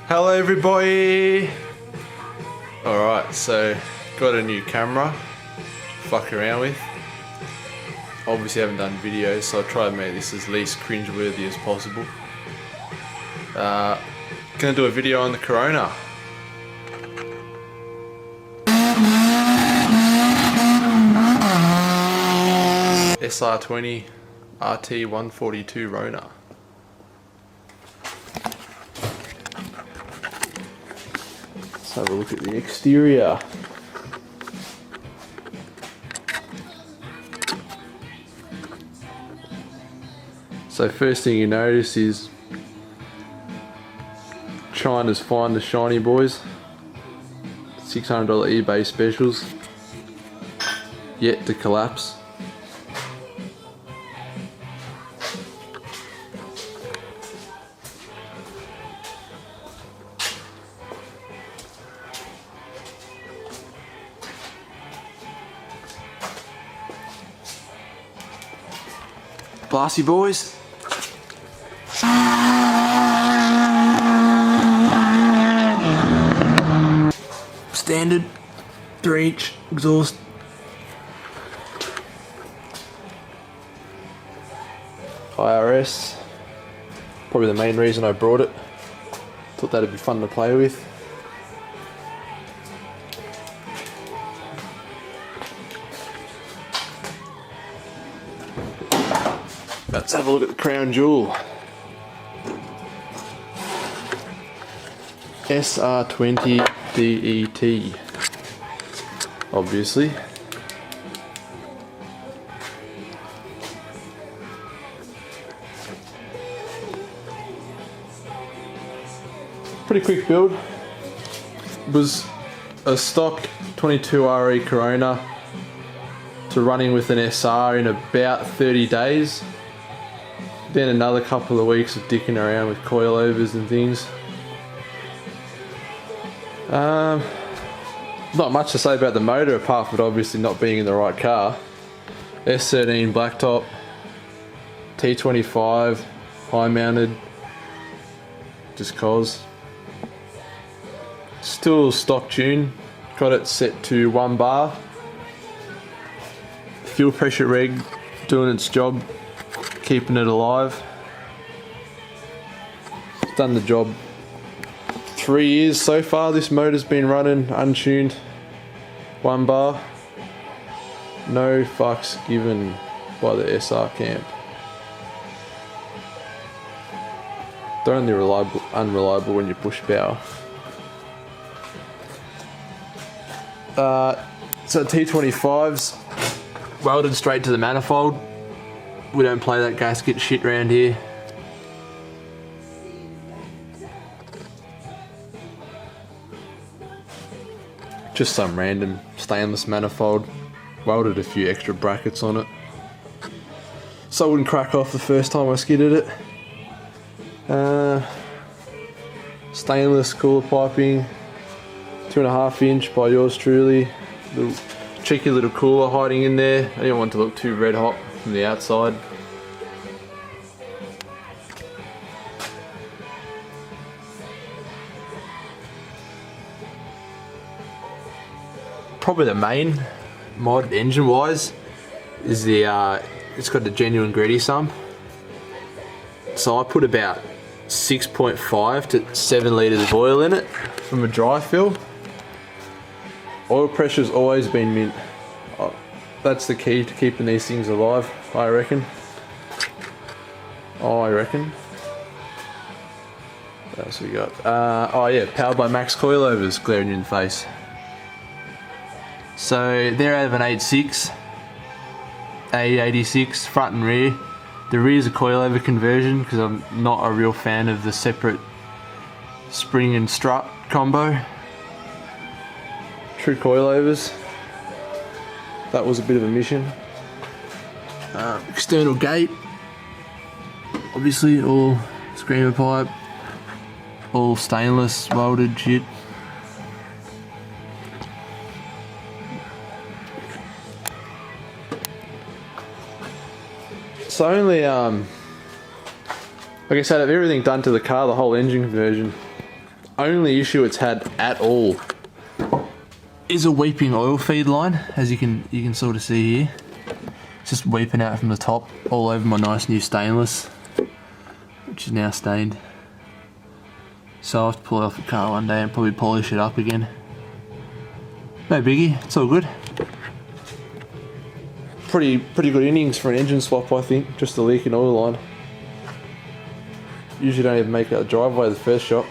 Hello everybody! Alright, so got a new camera to fuck around with. Obviously haven't done videos, so I'll try to make this as least cringeworthy as possible. Gonna do a video on the Corona. SR20 142 Rona. Let's have a look at the exterior. So first thing you notice is China's finest shiny boys. $600 eBay specials. Yet to collapse. Classy boys. Standard 3-inch exhaust. IRS. Probably the main reason I brought it. Thought that'd be fun to play with. Let's have a look at the crown jewel. SR20det, obviously. Pretty quick build. It was a stock 22 RE Corona to running with an SR in about 30 days. Then another couple of weeks of dicking around with coilovers and things. Not much to say about the motor apart from it obviously not being in the right car. S13 blacktop, T25, high mounted, just cause. Still stock tune, got it set to 1 bar. Fuel pressure reg doing its job, keeping it alive. It's done the job. 3 years so far this motor's been running untuned, 1 bar. No fucks given by the SR camp. They're only unreliable when you push power. So T25s welded straight to the manifold. We don't play that gasket shit around here. Just some random stainless manifold. Welded a few extra brackets on it, so it wouldn't crack off the first time I skidded it. Stainless cooler piping, 2.5 inch by yours truly. Little cheeky little cooler hiding in there. I didn't want it to look too red hot from the outside. Probably the main mod engine wise is the it's got a genuine Greddy sump. So I put about 6.5 to 7 litres of oil in it from a dry fill. Oil pressure's always been mint. That's the key to keeping these things alive, I reckon. What else we got? Oh yeah, powered by Max coilovers glaring in the face. So they're out of an 8.6, A86 front and rear. The rear is a coilover conversion because I'm not a real fan of the separate spring and strut combo. True coilovers. That was a bit of a mission. External gate, obviously all screamer pipe, all stainless welded shit. So only, like I said, of everything done to the car, the whole engine conversion, only issue it's had at all is a weeping oil feed line, as you can sort of see here. It's just weeping out from the top all over my nice new stainless, which is now stained. So I'll have to pull it off the car one day and probably polish it up again. No biggie, it's all good. Pretty good innings for an engine swap, I think. Just a leaking oil line. Usually don't even make out the driveway the first shot.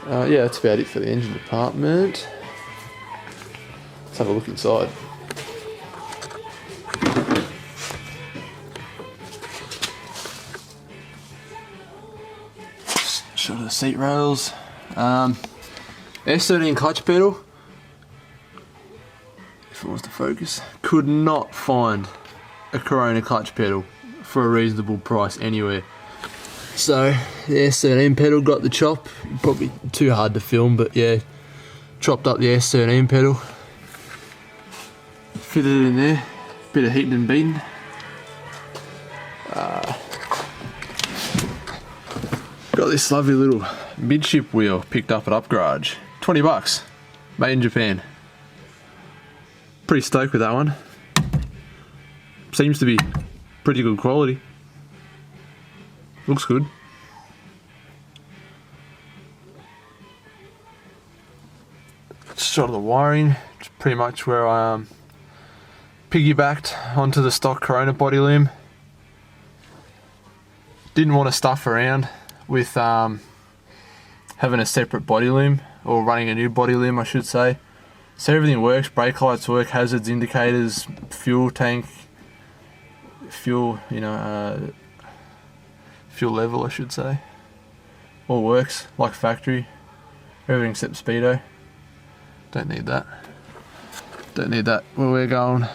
Yeah, that's about it for the engine department. Let's have a look inside. Shot of the seat rails. S13 clutch pedal. If it wants to focus. Could not find a Corona clutch pedal for a reasonable price anywhere. So the S13 pedal got the chop. Probably too hard to film, but yeah, chopped up the S13 pedal. Fitted it in there. Bit of heating and beating. Got this lovely little midship wheel picked up at Up Garage. 20 bucks. Made in Japan. Pretty stoked with that one. Seems to be pretty good quality. Looks good. Shot of the wiring. It's pretty much where I piggybacked onto the stock Corona body loom. Didn't want to stuff around with having a separate body loom, or running a new body loom I should say. So everything works, brake lights work, hazards, indicators, fuel tank, fuel, fuel level I should say. All works like factory. Everything except speedo. Don't need that. Don't need that where we're going.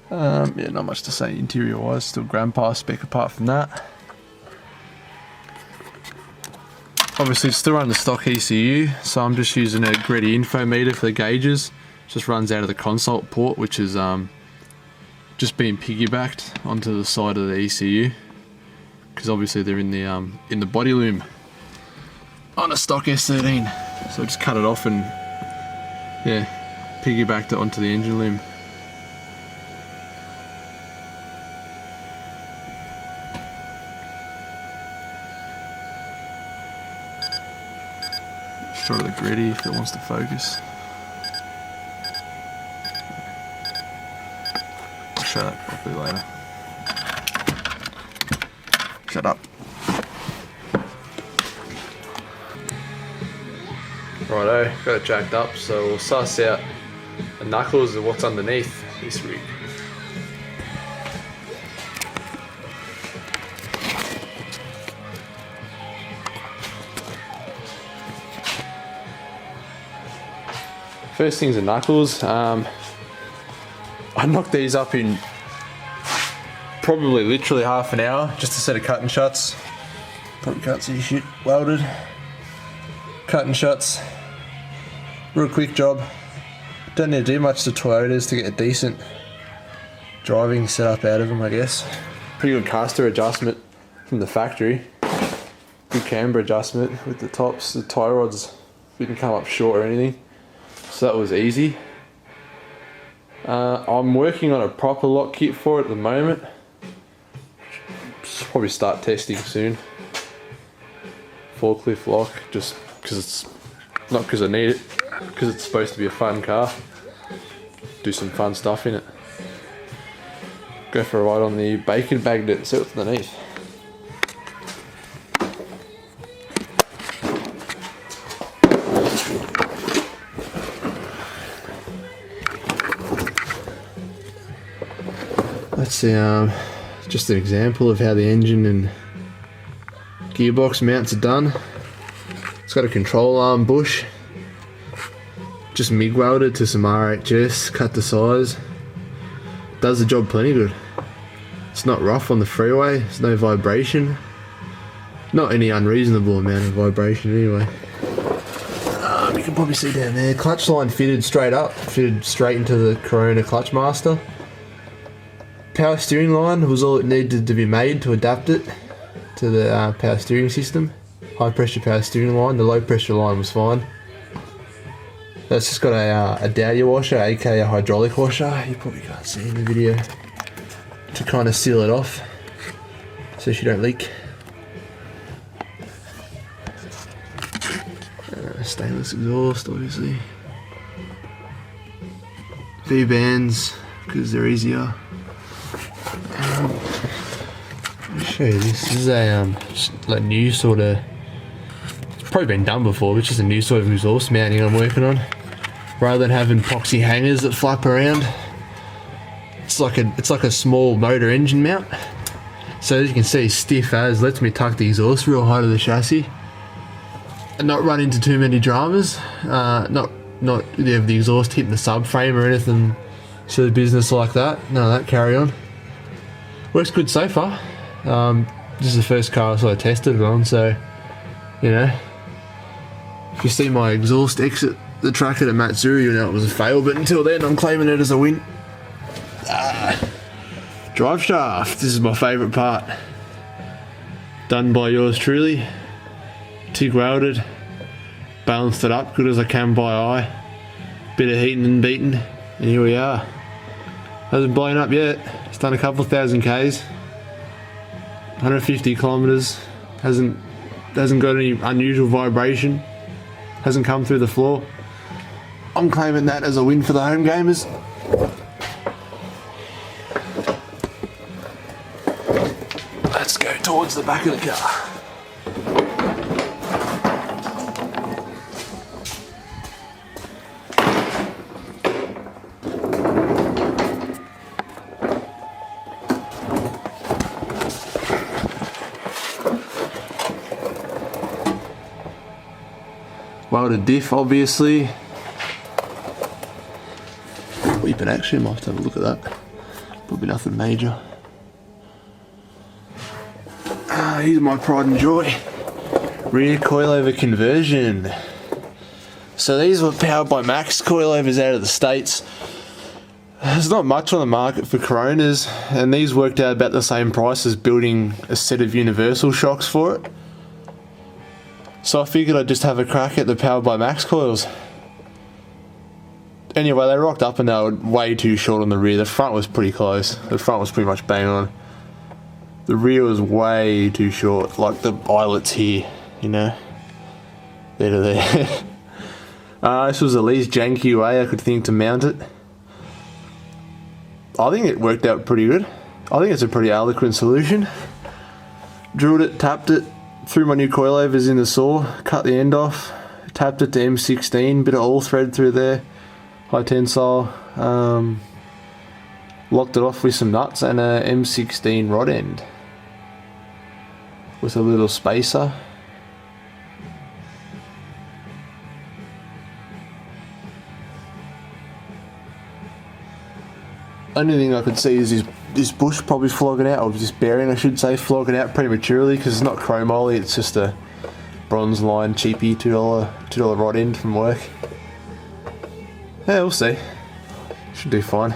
Yeah, not much to say interior wise, still grandpa spec apart from that. Obviously it's still running the stock ECU, so I'm just using a Greddy info meter for the gauges. It just runs out of the consult port, which is just being piggybacked onto the side of the ECU, because obviously they're in the body loom on a stock S13. So I just cut it off and yeah, piggybacked it onto the engine loom. Shot of the Greddy if it wants to focus. I'll show that properly later. Shut up. Righto, got it jacked up, so we'll suss out the knuckles of what's underneath this rig. First thing's the knuckles. I knocked these up in probably literally half an hour, just a set of cut and shuts. Probably can't see shit. Welded. Cut and shuts. Real quick job. Don't need to do much to Toyotas to get a decent driving setup out of them, I guess. Pretty good caster adjustment from the factory. Good camber adjustment with the tops. The tie rods didn't come up short or anything. So that was easy. I'm working on a proper lock kit for it at the moment. Should probably start testing soon. Forklift lock, just because it's not because I need it, because it's supposed to be a fun car. Do some fun stuff in it. Go for a ride on the bacon bag that sits underneath. That's just an example of how the engine and gearbox mounts are done. It's got a control arm bush, just MIG welded to some RHS, cut to size. Does the job plenty good. It's not rough on the freeway, there's no vibration. Not any unreasonable amount of vibration anyway. You can probably see down there, clutch line fitted straight up, fitted straight into the Corona clutch master. Power steering line was all it needed to be made to adapt it to the power steering system. High pressure power steering line. The low pressure line was fine. That's just got a downy washer, aka a hydraulic washer. You probably can't see in the video, to kind of seal it off so she don't leak. Stainless exhaust, obviously. V-bands, because they're easier. Let me show you this. This is a like new sort of, it's probably been done before, but it's just a new sort of exhaust mounting I'm working on. Rather than having epoxy hangers that flap around, it's like a small motor engine mount. So as you can see, stiff as, lets me tuck the exhaust real high to the chassis and not run into too many dramas. Not the exhaust hitting the subframe or anything silly business like that. None of that carry on. Works good so far. This is the first car I sort of tested it on, so you know, if you see my exhaust exit the track at Matsuri, you know it was a fail, but until then I'm claiming it as a win. Drive shaft, this is my favourite part. Done by yours truly. TIG welded, balanced it up good as I can by eye. Bit of heating and beating, and here we are. Hasn't blown up yet. It's done a couple thousand Ks. 150 kilometres. Hasn't got any unusual vibration. Hasn't come through the floor. I'm claiming that as a win for the home gamers. Let's go towards the back of the car. Welded diff, obviously. Weeping action, might have to have a look at that. Probably nothing major. Here's my pride and joy. Rear coilover conversion. So these were powered by Max coilovers out of the States. There's not much on the market for Coronas, and these worked out about the same price as building a set of universal shocks for it. So I figured I'd just have a crack at the powered by Max coils. Anyway, they rocked up and they were way too short on the rear. The front was pretty close. The front was pretty much bang on. The rear was way too short, like the eyelets here, you know, there to there. This was the least janky way I could think to mount it. I think it worked out pretty good. I think it's a pretty eloquent solution. Drilled it, tapped it, threw my new coilovers in the saw, cut the end off, tapped it to M16, bit of all thread through there, high tensile, locked it off with some nuts and a M16 rod end with a little spacer. Only thing I could see is this bush probably flogging out, or this bearing I should say, flogging out prematurely, because it's not chrome moly, it's just a bronze line cheapy $2 rod end from work. Yeah, we'll see. Should do fine.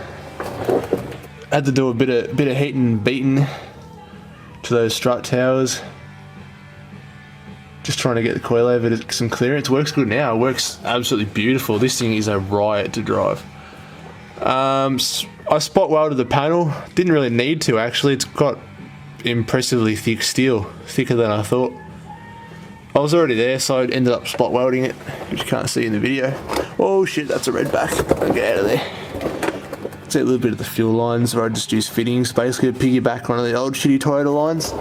Had to do a bit of heating and beating to those strut towers. Just trying to get the coilover to some clearance. Works good now. It works absolutely beautiful. This thing is a riot to drive. I spot welded the panel. Didn't really need to actually. It's got impressively thick steel, thicker than I thought. I was already there, so I ended up spot welding it, which you can't see in the video. Oh shit, that's a red back. I'll get out of there. See a little bit of the fuel lines where I just use fittings, basically to piggyback one of the old shitty Toyota lines.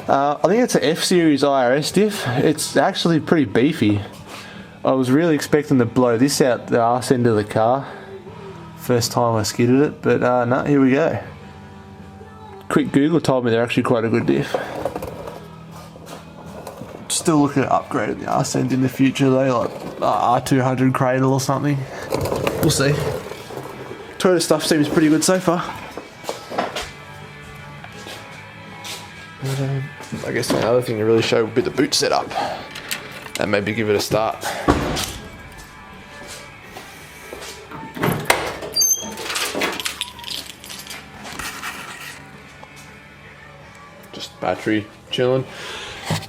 I think it's an F-Series IRS diff. It's actually pretty beefy. I was really expecting to blow this out the arse end of the car. First time I skidded it, but no, here we go. Quick Google told me they're actually quite a good diff. Still looking at upgrading the arse end in the future though, like R200 cradle or something. We'll see. Toyota stuff seems pretty good so far. I guess the other thing to really show would be the boot setup and maybe give it a start. Just battery chilling.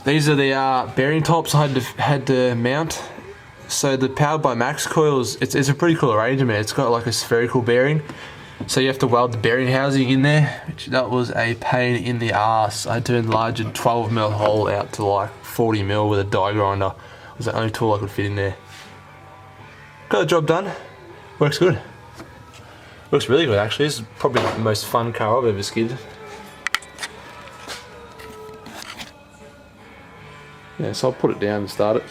These are the bearing tops I had to mount. So the Powered by Max coils, it's a pretty cool arrangement. It's got like a spherical bearing, so you have to weld the bearing housing in there, which that was a pain in the ass. I had to enlarge a 12mm hole out to like 40mm with a die grinder. It was the only tool I could fit in there. Got the job done. Works good. Looks really good actually. This is probably the most fun car I've ever skidded. Yeah, so I'll put it down and start it.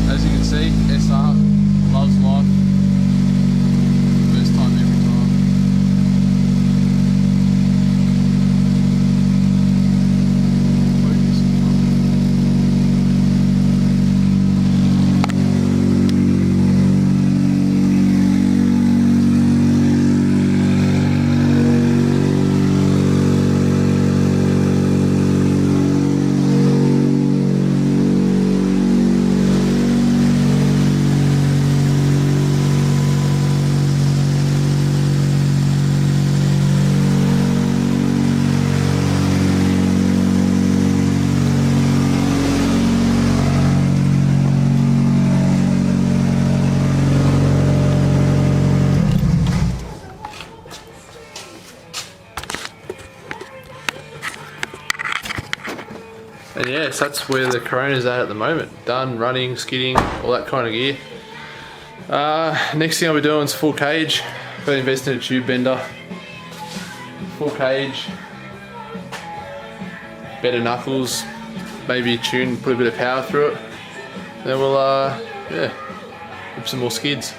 As you can see, SR loves life. First time every time. And yes, that's where the Corona's at the moment. Done running, skidding, all that kind of gear. Next thing I'll be doing is full cage. Got to invest in a tube bender. Full cage. Better knuckles. Maybe tune, put a bit of power through it. Then we'll, yeah, rip some more skids.